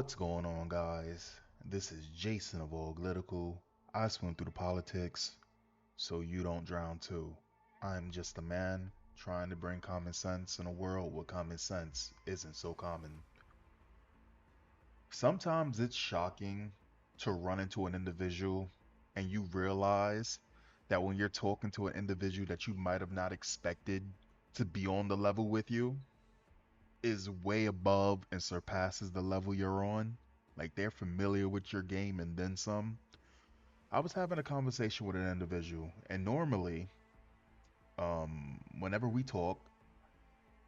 What's going on, guys? This is Jason of Auglitical. I swim through the politics so you don't drown too. I'm just a man trying to bring common sense in a world where common sense isn't so common. Sometimes it's shocking to run into an individual and you realize that when you're talking to an individual that you might have not expected to be on the level with you is way above and surpasses the level you're on. Like they're familiar with your game and then some. I was having a conversation with an individual, and normally, whenever we talk,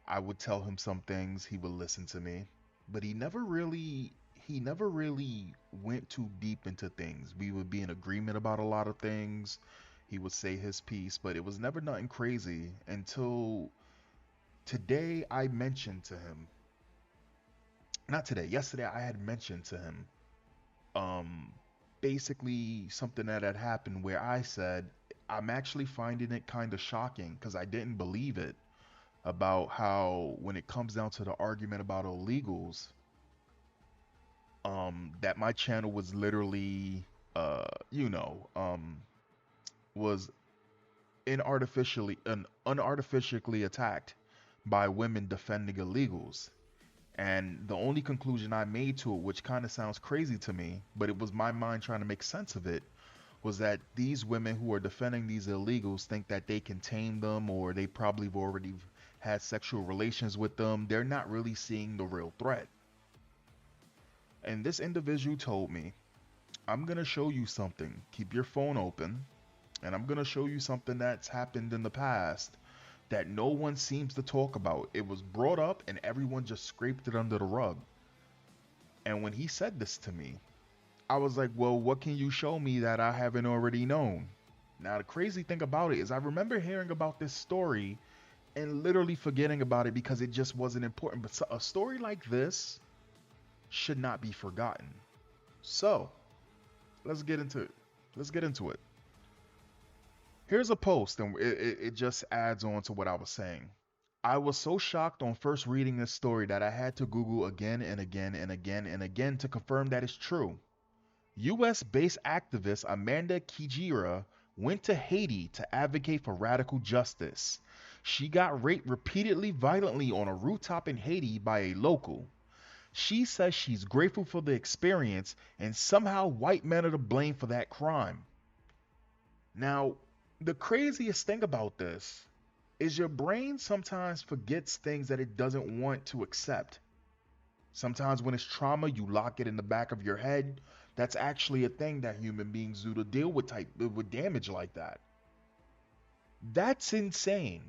I would tell him some things, he would listen to me, but he never really went too deep into things. We would be in agreement about a lot of things. He would say his piece, but it was never nothing crazy until today I mentioned to him, not today, yesterday I had mentioned to him um basically something that had happened where I said I'm actually finding it kind of shocking because I didn't believe it about how when it comes down to the argument about illegals, that my channel was literally uh you know um was unartificially attacked by women defending illegals. And the only conclusion I made to it, which kind of sounds crazy to me, but it was my mind trying to make sense of it, was that these women who are defending these illegals think that they can tame them or they probably have already had sexual relations with them. They're not really seeing the real threat. And this individual told me, I'm going to show you something. Keep your phone open. And I'm going to show you something that's happened in the past that no one seems to talk about. It was brought up and everyone just scraped it under the rug. And when he said this to me, I was like, well, what can you show me that I haven't already known? Now, the crazy thing about it is, I remember hearing about this story and literally forgetting about it because it just wasn't important. But a story like this should not be forgotten. So, let's get into it. Let's get into it. Here's a post, and it just adds on to what I was saying. I was so shocked on first reading this story that I had to Google again and again and again and again to confirm that it's true. US based activist Amanda Kijera went to Haiti to advocate for radical justice. She got raped repeatedly violently on a rooftop in Haiti by a local. She says she's grateful for the experience and somehow white men are to blame for that crime. Now, the craziest thing about this is your brain sometimes forgets things that it doesn't want to accept. Sometimes when it's trauma, you lock it in the back of your head. That's actually a thing that human beings do to deal with damage like that. That's insane.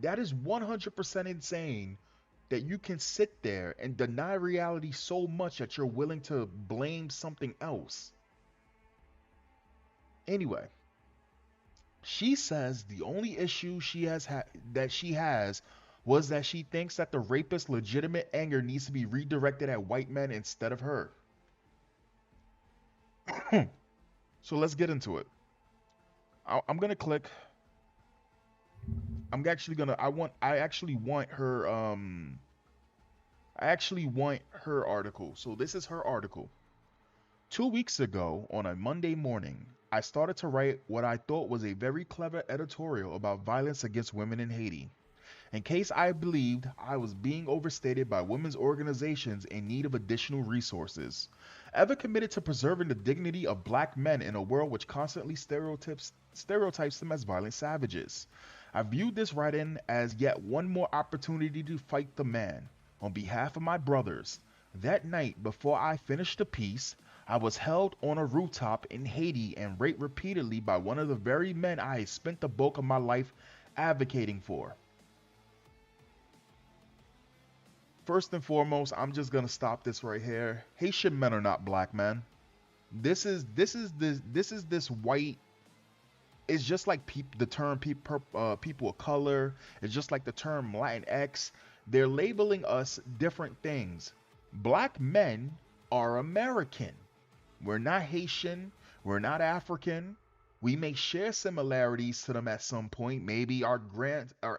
That is 100% insane that you can sit there and deny reality so much that you're willing to blame something else. Anyway, she says the only issue that she has was that she thinks that the rapist's legitimate anger needs to be redirected at white men instead of her. So let's get into it. I'm gonna click. I'm actually gonna. I actually want her article. So this is her article. 2 weeks ago, on a Monday morning, I started to write what I thought was a very clever editorial about violence against women in Haiti, in case I believed I was being overstated by women's organizations in need of additional resources. Ever committed to preserving the dignity of black men in a world which constantly stereotypes them as violent savages? I viewed this write-in as yet one more opportunity to fight the man. On behalf of my brothers, that night before I finished the piece, I was held on a rooftop in Haiti and raped repeatedly by one of the very men I had spent the bulk of my life advocating for. First and foremost, I'm just gonna stop this right here. Haitian men are not black men. This is this white. It's just like the term people of color. It's just like the term Latinx. They're labeling us different things. Black men are American. We're not Haitian. We're not African. We may share similarities to them at some point. Maybe our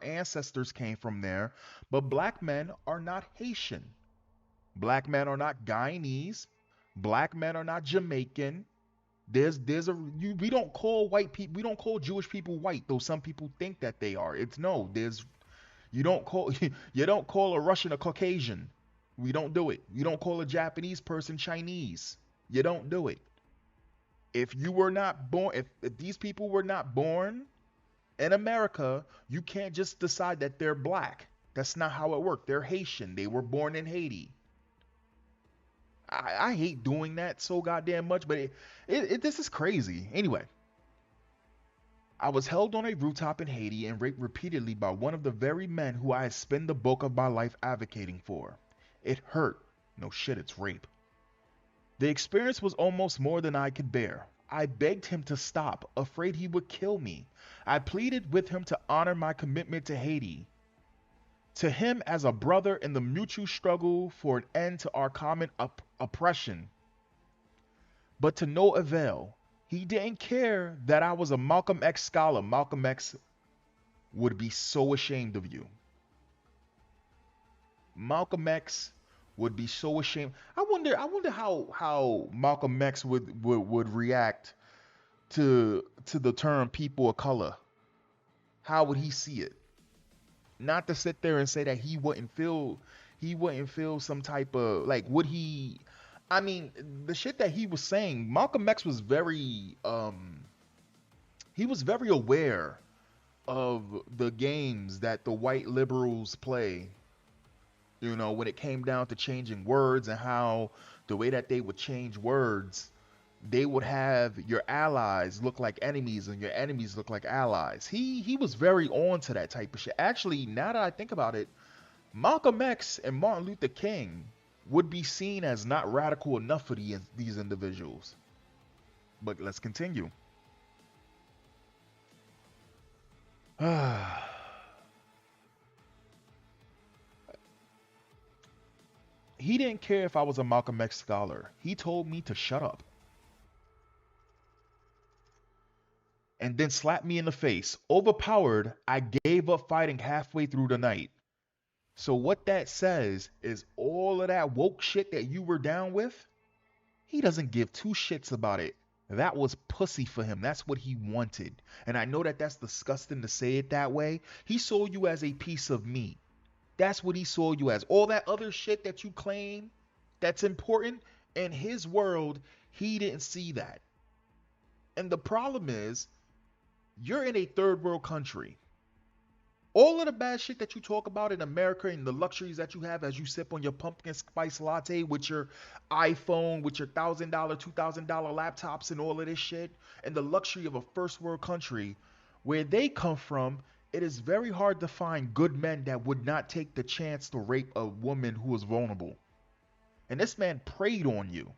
ancestors came from there, but black men are not Haitian. Black men are not Guyanese. Black men are not Jamaican. There's a we don't call white people, we don't call Jewish people white, though some people think that they are. It's no, there's you don't call you don't call a Russian a Caucasian. We don't do it. You don't call a Japanese person Chinese. You don't do it. If you were not born, if these people were not born in America, you can't just decide that they're black. That's not how it worked. They're Haitian. They were born in Haiti. I hate doing that so goddamn much, but this is crazy. Anyway, I was held on a rooftop in Haiti and raped repeatedly by one of the very men who I had spent the bulk of my life advocating for. It hurt. No shit, it's rape. The experience was almost more than I could bear. I begged him to stop, afraid he would kill me. I pleaded with him to honor my commitment to Haiti, to him as a brother in the mutual struggle for an end to our common oppression. But to no avail. He didn't care that I was a Malcolm X scholar. Malcolm X would be so ashamed of you. Malcolm X would be so ashamed. I wonder how Malcolm X would react to the term people of color. How would he see it? Not to sit there and say that he wouldn't feel some type of like would he I mean the shit that he was saying, Malcolm X was very aware of the games that the white liberals play, when it came down to changing words and how the way that they would change words, they would have your allies look like enemies and your enemies look like allies. He was very on to that type of shit. Actually, now that I think about it, Malcolm X and Martin Luther King would be seen as not radical enough for these individuals. But let's continue. He didn't care if I was a Malcolm X scholar. He told me to shut up and then slapped me in the face. Overpowered, I gave up fighting halfway through the night. So what that says is all of that woke shit that you were down with, he doesn't give two shits about it. That was pussy for him. That's what he wanted. And I know that that's disgusting to say it that way. He saw you as a piece of meat. That's what he saw you as. All that other shit that you claim that's important, in his world, he didn't see that. And the problem is, you're in a third world country. All of the bad shit that you talk about in America and the luxuries that you have as you sip on your pumpkin spice latte with your iPhone, with your $1,000, $2,000 laptops and all of this shit, and the luxury of a first world country, where they come from, it is very hard to find good men that would not take the chance to rape a woman who was vulnerable. And this man preyed on you.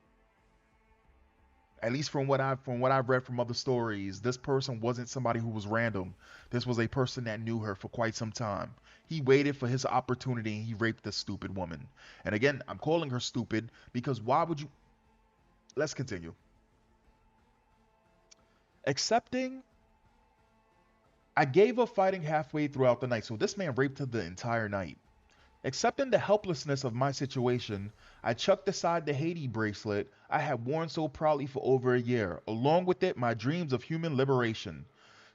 At least from what I've read from other stories, this person wasn't somebody who was random. This was a person that knew her for quite some time. He waited for his opportunity and he raped this stupid woman. And again, I'm calling her stupid because why would you? Let's continue. Accepting, I gave up fighting halfway throughout the night. So this man raped her the entire night. Accepting the helplessness of my situation, I chucked aside the Haiti bracelet I had worn so proudly for over a year, along with it my dreams of human liberation.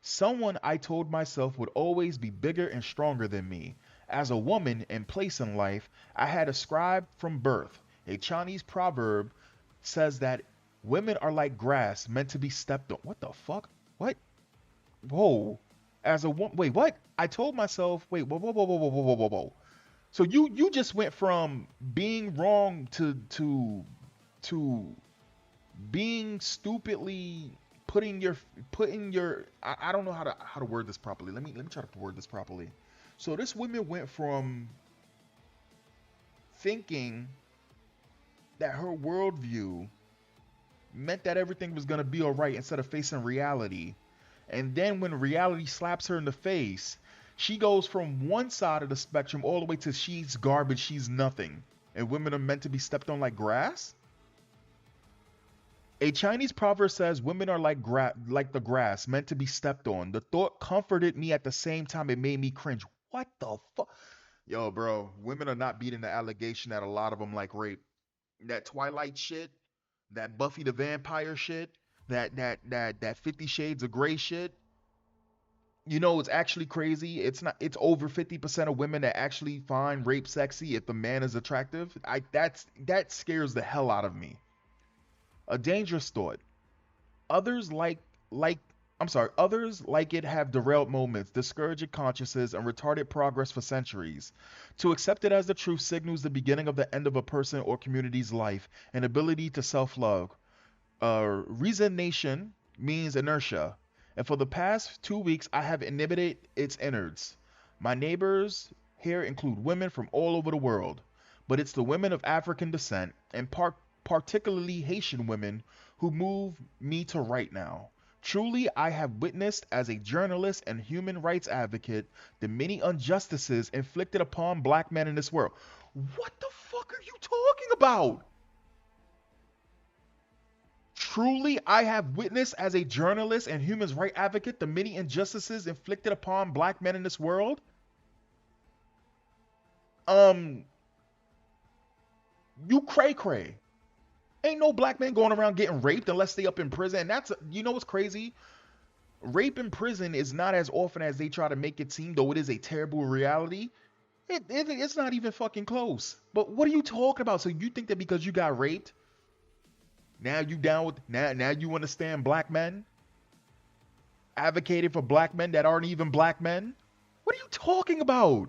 Someone I told myself would always be bigger and stronger than me. As a woman and place in life, I had ascribed from birth. A Chinese proverb says that women are like grass meant to be stepped on. What the fuck? What? Whoa. As a woman, wait, what? I told myself, wait, whoa, whoa, whoa, whoa, whoa, whoa, whoa, whoa. So you just went from being wrong to being stupidly putting your I don't know how to word this properly. Let me try to word this properly. So this woman went from thinking that her worldview meant that everything was gonna be alright instead of facing reality. And then when reality slaps her in the face, she goes from one side of the spectrum all the way to she's garbage, she's nothing. And women are meant to be stepped on like grass? A Chinese proverb says women are like the grass, meant to be stepped on. The thought comforted me at the same time it made me cringe. What the fuck? Yo, bro, women are not beating the allegation that a lot of them like rape. That Twilight shit, that Buffy the Vampire shit, that 50 Shades of Grey shit. You know, it's actually crazy. It's not. It's over 50% of women that actually find rape sexy if the man is attractive. That scares the hell out of me. A dangerous thought. Others like others like it have derailed moments, discouraged consciences, and retarded progress for centuries. To accept it as the truth signals the beginning of the end of a person or community's life and ability to self-love. Resignation means inertia, and for the past 2 weeks I have inhibited its innards. My neighbors here include women from all over the world, but it's the women of African descent, and particularly Haitian women, who move me to write now. Truly, I have witnessed as a journalist and human rights advocate the many injustices inflicted upon black men in this world. What the fuck are you talking about? Truly, I have witnessed as a journalist and human rights advocate the many injustices inflicted upon black men in this world. Um, you cray cray. Ain't no black man going around getting raped unless they up in prison. And that's, you know what's crazy? Rape in prison is not as often as they try to make it seem, though it is a terrible reality. It's not even fucking close. But what are you talking about? So you think that because you got raped, now you down with now you understand black men? Advocating for black men that aren't even black men? What are you talking about?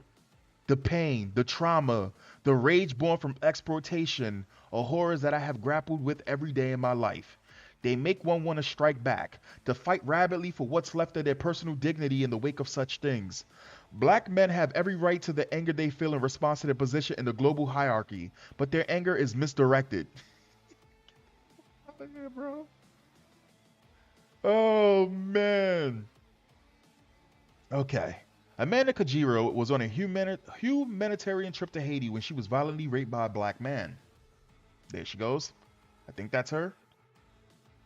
The pain, the trauma, the rage born from exploitation are horrors that I have grappled with every day in my life. They make one want to strike back, to fight rabidly for what's left of their personal dignity in the wake of such things. Black men have every right to the anger they feel in response to their position in the global hierarchy, but their anger is misdirected. Bro. Oh man. Okay. Amanda Kijera was on a humanitarian trip to Haiti when she was violently raped by a black man. There she goes. I think that's her.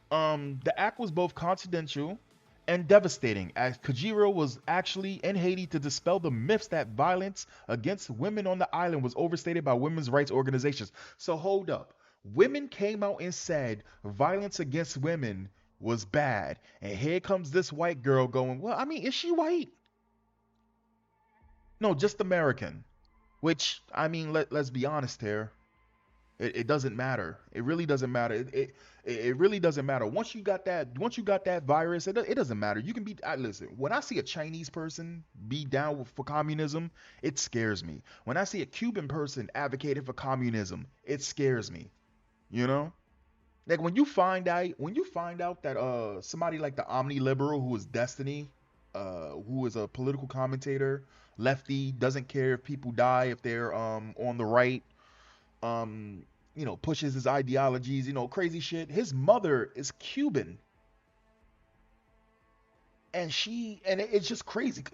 The act was both confidential and devastating, as Kijera was actually in Haiti to dispel the myths that violence against women on the island was overstated by women's rights organizations. So hold up. Women came out and said violence against women was bad. And here comes this white girl going, well, I mean, is she white? No, just American. Which, I mean, let's be honest here. It doesn't matter. It really doesn't matter. It really doesn't matter. Once you got that virus, it doesn't matter. You can be. Listen, when I see a Chinese person be down for communism, it scares me. When I see a Cuban person advocating for communism, it scares me. You know, like when you find out that somebody like the omni liberal who is Destiny, who is a political commentator, lefty, doesn't care if people die if they're on the right, um, pushes his ideologies, crazy shit. His mother is Cuban, and it's just crazy.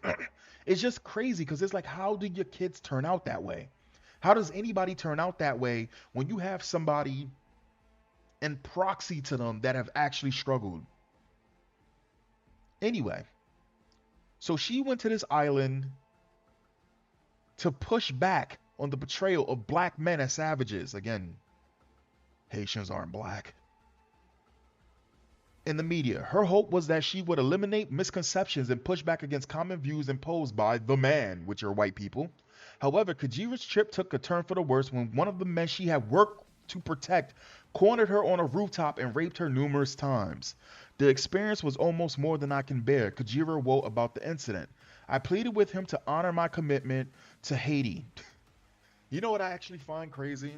It's just crazy because it's like, how do your kids turn out that way? How does anybody turn out that way when you have somebody in proxy to them that have actually struggled? Anyway, so she went to this island to push back on the portrayal of black men as savages. Again, Haitians aren't black. In the media, her hope was that she would eliminate misconceptions and push back against common views imposed by the man, which are white people. However, Kijera's trip took a turn for the worse when one of the men she had worked to protect cornered her on a rooftop and raped her numerous times. The experience was almost more than I can bear, Kijera wrote about the incident. I pleaded with him to honor my commitment to Haiti. You know what I actually find crazy?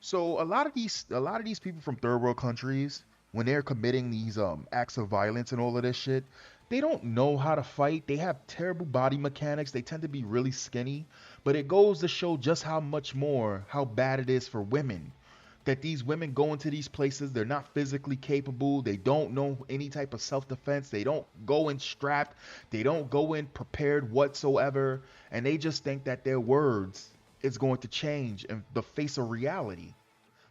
So a lot of these people from third world countries, when they're committing these acts of violence and all of this shit, they don't know how to fight. They have terrible body mechanics. They tend to be really skinny. But it goes to show just how bad it is for women. That these women go into these places, they're not physically capable. They don't know any type of self-defense. They don't go in strapped. They don't go in prepared whatsoever. And they just think that their words is going to change in the face of reality.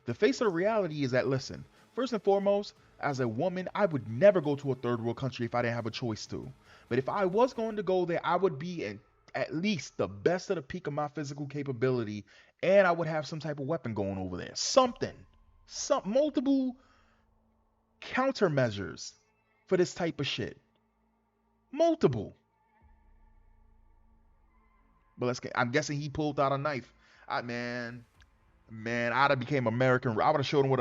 The face of the reality is that, listen, first and foremost, as a woman, I would never go to a third world country if I didn't have a choice to. But if I was going to go there, I would be in at least the best of the peak of my physical capability, and I would have some type of weapon going over there. Something. Some multiple countermeasures for this type of shit. Multiple. But let's get, I'm guessing he pulled out a knife. Man, I'd have became American. I would have showed him what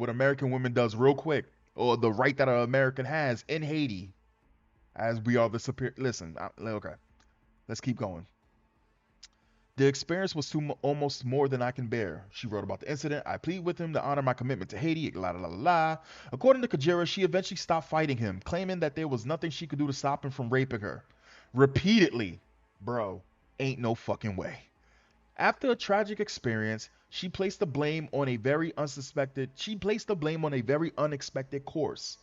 American women does real quick, or the right that an American has in Haiti, as we are the superior. Listen, okay, let's keep going. The experience was almost more than I can bear. She wrote about the incident. I plead with him to honor my commitment to Haiti. La la la la. According to Kijera, she eventually stopped fighting him, claiming that there was nothing she could do to stop him from raping her. Repeatedly, bro, ain't no fucking way. After a tragic experience, she placed the blame on a very unexpected course.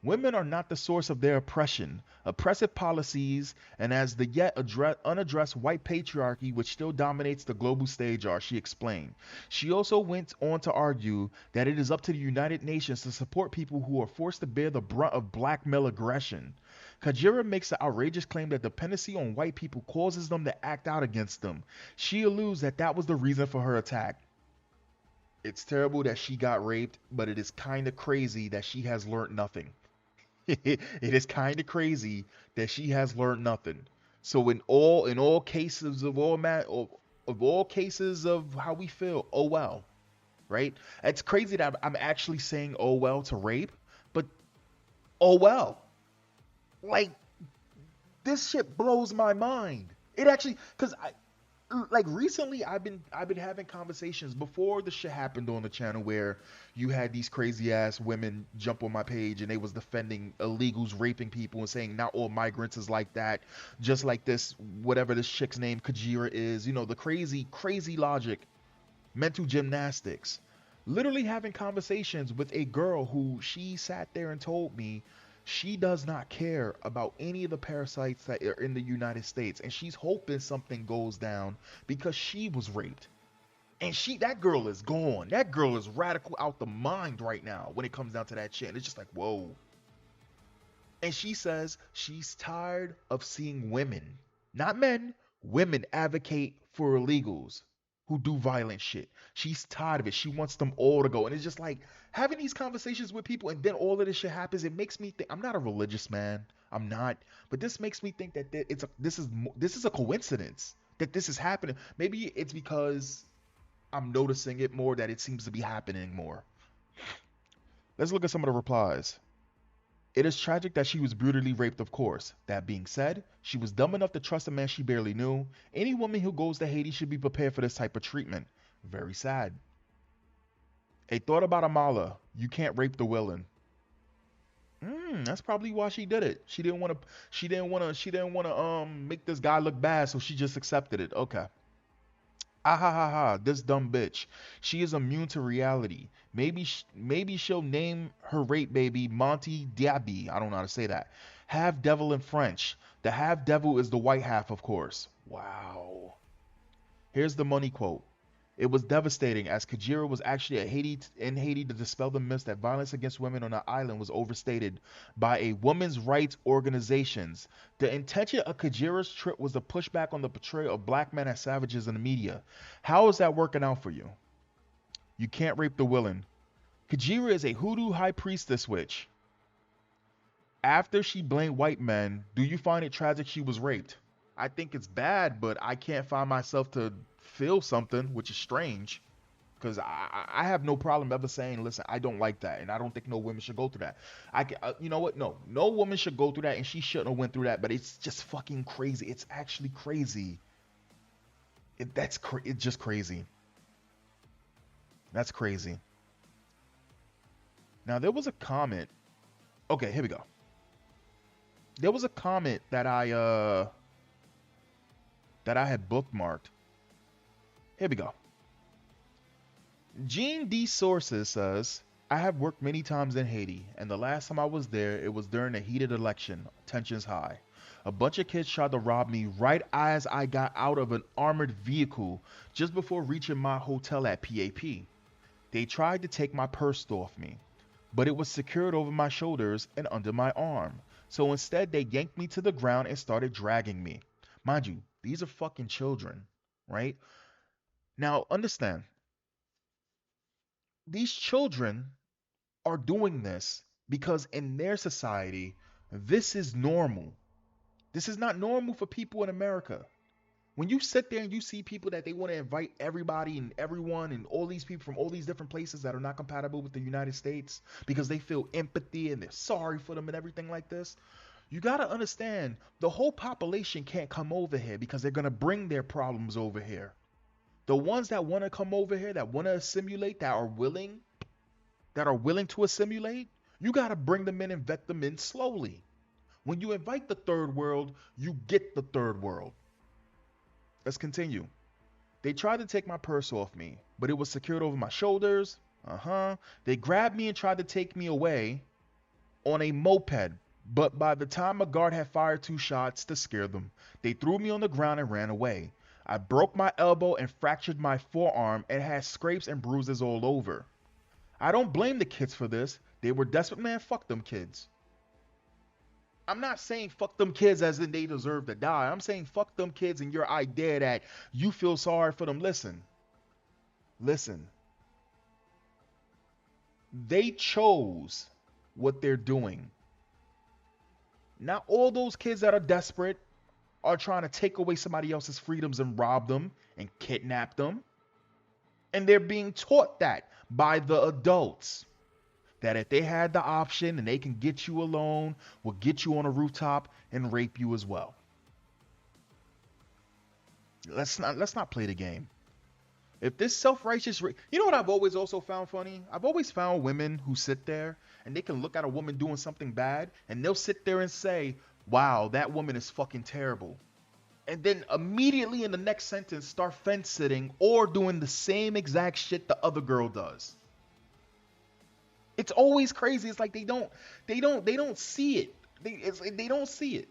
Women are not the source of their oppression, oppressive policies, and as the yet unaddressed white patriarchy which still dominates the global stage are, she explained. She also went on to argue that it is up to the United Nations to support people who are forced to bear the brunt of black male aggression. Kijera makes the outrageous claim that dependency on white people causes them to act out against them. She alludes that that was the reason for her attack. It's terrible that she got raped, but it is kind of crazy that she has learned nothing. It is kind of crazy that she has learned nothing. So in all cases of all cases of how we feel, oh well, right? It's crazy that I'm actually saying oh well to rape, but oh well, like this shit blows my mind. It actually, cause I like recently I've been having conversations before the shit happened on the channel where you had these crazy ass women jump on my page and they was defending illegals raping people and saying not all migrants is like that, just like this whatever this chick's name Kijera is, the crazy logic, mental gymnastics. Literally having conversations with a girl who she sat there and told me she does not care about any of the parasites that are in the United States, and she's hoping something goes down because she was raped. And that girl is gone. That girl is radical out the mind right now when it comes down to that shit. And it's just like, whoa. And she says she's tired of seeing women, not men, women advocate for illegals who do violent shit. She's tired of it. She wants them all to go. And it's just like having these conversations with people and then all of this shit happens. It makes me think, I'm not a religious man. I'm not. But this makes me think that this is a coincidence that this is happening. Maybe it's because I'm noticing it more, that it seems to be happening more. Let's look at some of the replies. It is tragic that she was brutally raped, of course. That being said, she was dumb enough to trust a man she barely knew. Any woman who goes to Haiti should be prepared for this type of treatment. Very sad. A thought about Amala. You can't rape the willing. That's probably why she did it. She didn't want to. Make this guy look bad, so she just accepted it. Okay. Ah ha ha ha, this dumb bitch. She is immune to reality. Maybe she'll name her rape baby Monty Diaby. I don't know how to say that. Half devil in French. The half devil is the white half, of course. Wow. Here's the money quote. It was devastating as Kijera was actually in Haiti to dispel the myth that violence against women on the island was overstated by a women's rights organizations. The intention of Kijera's trip was to push back on the portrayal of black men as savages in the media. How is that working out for you? You can't rape the willing. Kijera is a hoodoo high priestess witch. After she blamed white men, do you find it tragic she was raped? I think it's bad, but I can't find myself to feel something, which is strange, because I have no problem ever saying, listen, I don't like that, and I don't think no women should go through that. You know what? No woman should go through that, and she shouldn't have went through that. But it's just fucking crazy. It's actually crazy. It's just crazy. That's crazy. Now there was a comment. Okay, here we go. There was a comment that I had bookmarked. Here we go. Gene D. Sources says, I have worked many times in Haiti, and the last time I was there, it was during a heated election, tensions high. A bunch of kids tried to rob me right as I got out of an armored vehicle just before reaching my hotel at PAP. They tried to take my purse off me, but it was secured over my shoulders and under my arm. So instead, they yanked me to the ground and started dragging me. Mind you, these are fucking children, right? Now, understand, these children are doing this because in their society, this is normal. This is not normal for people in America. When you sit there and you see people that they want to invite everybody and everyone and all these people from all these different places that are not compatible with the United States because they feel empathy and they're sorry for them and everything like this, you got to understand the whole population can't come over here because they're going to bring their problems over here. The ones that want to come over here, that want to assimilate, that are willing to assimilate, you got to bring them in and vet them in slowly. When you invite the third world, you get the third world. Let's continue. They tried to take my purse off me, but it was secured over my shoulders. They grabbed me and tried to take me away on a moped, but by the time a guard had fired 2 shots to scare them, they threw me on the ground and ran away. I broke my elbow and fractured my forearm and had scrapes and bruises all over. I don't blame the kids for this. They were desperate, man. Fuck them kids. I'm not saying fuck them kids as in they deserve to die. I'm saying fuck them kids and your idea that you feel sorry for them. Listen. They chose what they're doing. Not all those kids that are desperate are trying to take away somebody else's freedoms and rob them and kidnap them. And they're being taught that by the adults. That if they had the option and they can get you alone, will get you on a rooftop and rape you as well. Let's not play the game. If this self-righteous, you know what I've always also found funny? I've always found women who sit there and they can look at a woman doing something bad and they'll sit there and say, "Wow, that woman is fucking terrible." And then immediately in the next sentence start fence sitting or doing the same exact shit the other girl does. It's always crazy. It's like they don't see it. They don't see it.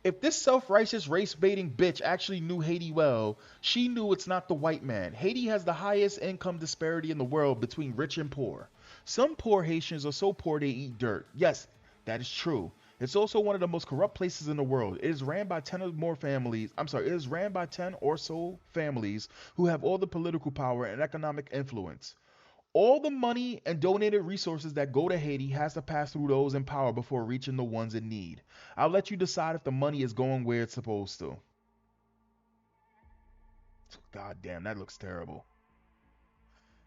If this self-righteous race-baiting bitch actually knew Haiti well, she knew it's not the white man. Haiti has the highest income disparity in the world between rich and poor. Some poor Haitians are so poor they eat dirt. Yes, that is true. It's also one of the most corrupt places in the world. It is ran by 10 or more families. It is ran by 10 or so families who have all the political power and economic influence. All the money and donated resources that go to Haiti has to pass through those in power before reaching the ones in need. I'll let you decide if the money is going where it's supposed to. God damn, that looks terrible.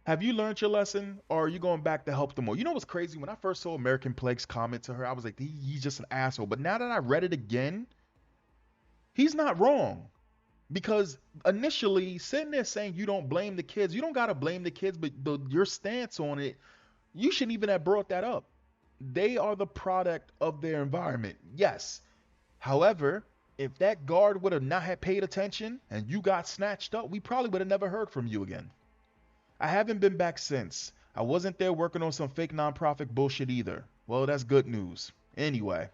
Have you learned your lesson or are you going back to help them more? You know what's crazy? When I first saw American Plague's comment to her, I was like, he's just an asshole. But now that I read it again, he's not wrong. Because initially, sitting there saying you don't blame the kids, you don't got to blame the kids, but your stance on it, you shouldn't even have brought that up. They are the product of their environment. Yes. However, if that guard would have not had paid attention and you got snatched up, we probably would have never heard from you again. I haven't been back since. I wasn't there working on some fake nonprofit bullshit either. Well, that's good news. Anyway,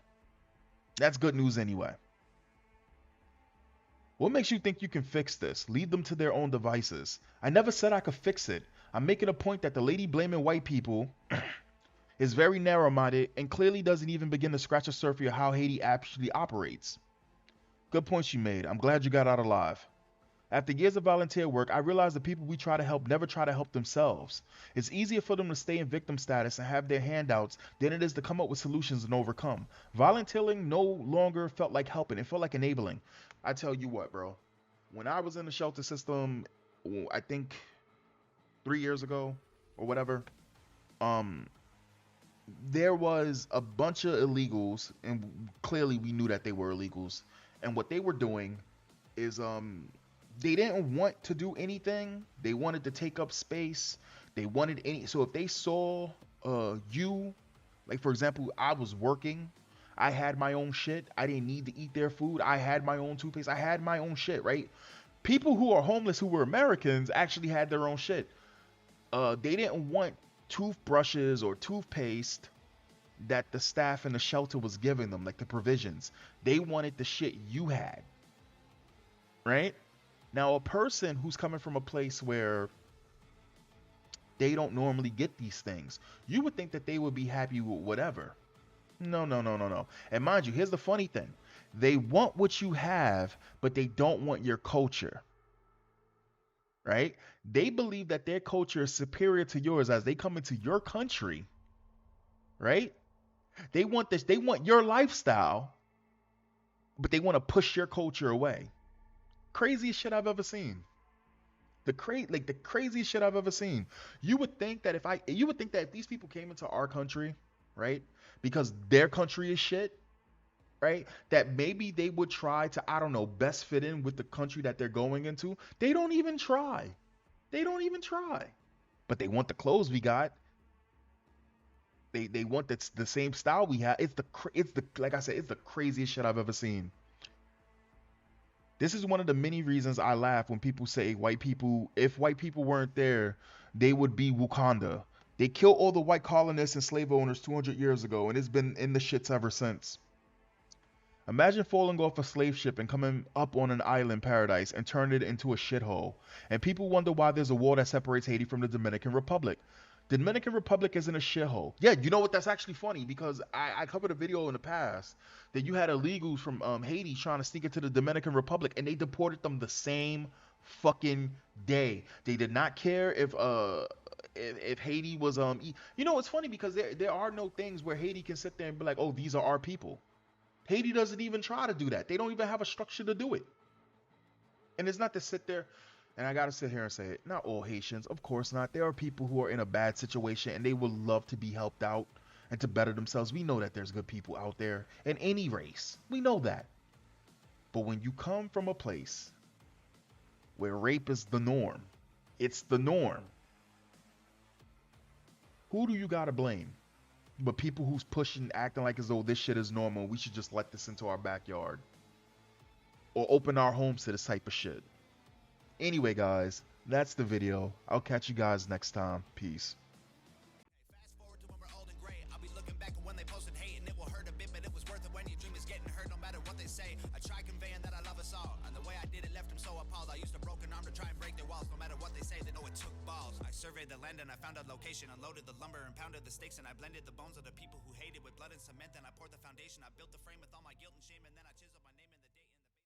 that's good news anyway. What makes you think you can fix this? Leave them to their own devices. I never said I could fix it. I'm making a point that the lady blaming white people is very narrow-minded and clearly doesn't even begin to scratch the surface of how Haiti actually operates. Good point you made. I'm glad you got out alive. After years of volunteer work, I realized the people we try to help never try to help themselves. It's easier for them to stay in victim status and have their handouts than it is to come up with solutions and overcome. Volunteering no longer felt like helping. It felt like enabling. I tell you what, bro. When I was in the shelter system, I think 3 years ago or whatever, there was a bunch of illegals, and clearly we knew that they were illegals. And what they were doing is they didn't want to do anything. They wanted to take up space. So if they saw you, like for example, I was working, I had my own shit. I didn't need to eat their food. I had my own toothpaste. I had my own shit, right? People who are homeless who were Americans actually had their own shit. They didn't want toothbrushes or toothpaste that the staff in the shelter was giving them, like the provisions. They wanted the shit you had, right? Now, a person who's coming from a place where they don't normally get these things, you would think that they would be happy with whatever. No. And mind you, here's the funny thing. They want what you have, but they don't want your culture, right? They believe that their culture is superior to yours as they come into your country, right? They want this, they want your lifestyle, but they want to push your culture away. Craziest shit I've ever seen. The craziest shit I've ever seen. You would think that if these people came into our country, right? Because their country is shit, right? That maybe they would try to, I don't know, best fit in with the country that they're going into. They don't even try. They don't even try. But they want the clothes we got. They want the same style we have. It's the like I said, it's the craziest shit I've ever seen. This is one of the many reasons I laugh when people say white people, if white people weren't there, they would be Wakanda. They killed all the white colonists and slave owners 200 years ago, and it's been in the shits ever since. Imagine falling off a slave ship and coming up on an island paradise and turn it into a shithole. And people wonder why there's a wall that separates Haiti from the Dominican Republic. The Dominican Republic isn't a shithole. Yeah, you know what? That's actually funny because I covered a video in the past that you had illegals from Haiti trying to sneak into the Dominican Republic and they deported them the same fucking day. They did not care if Haiti was you know it's funny because there are no things where Haiti can sit there and be like, oh, these are our people. Haiti doesn't even try to do that. They don't even have a structure to do it. And it's not to sit there, and I gotta sit here and say it. Not all Haitians, of course not. There are people who are in a bad situation and they would love to be helped out and to better themselves. We know that there's good people out there in any race. We know that. But when you come from a place where rape is the norm, it's the norm. Who do you gotta blame? But people who's pushing, acting like as though this shit is normal, we should just let this into our backyard. Or open our homes to this type of shit. Anyway, guys, that's the video. I'll catch you guys next time. Peace. Fast forward to when we're old and gray. I'll be looking back at when they posted hate, and it will hurt a bit, but it was worth it when your dream is getting hurt, no matter what they say. I try conveying that I love us all, and the way I did it left them so appalled. I used a broken arm to try and break their walls, no matter what they say, they know it took balls. I surveyed the land and I found a location, unloaded the lumber and pounded the stakes, and I blended the bones of the people who hated with blood and cement. Then I poured the foundation, I built the frame with all my guilt and shame, and then I chiseled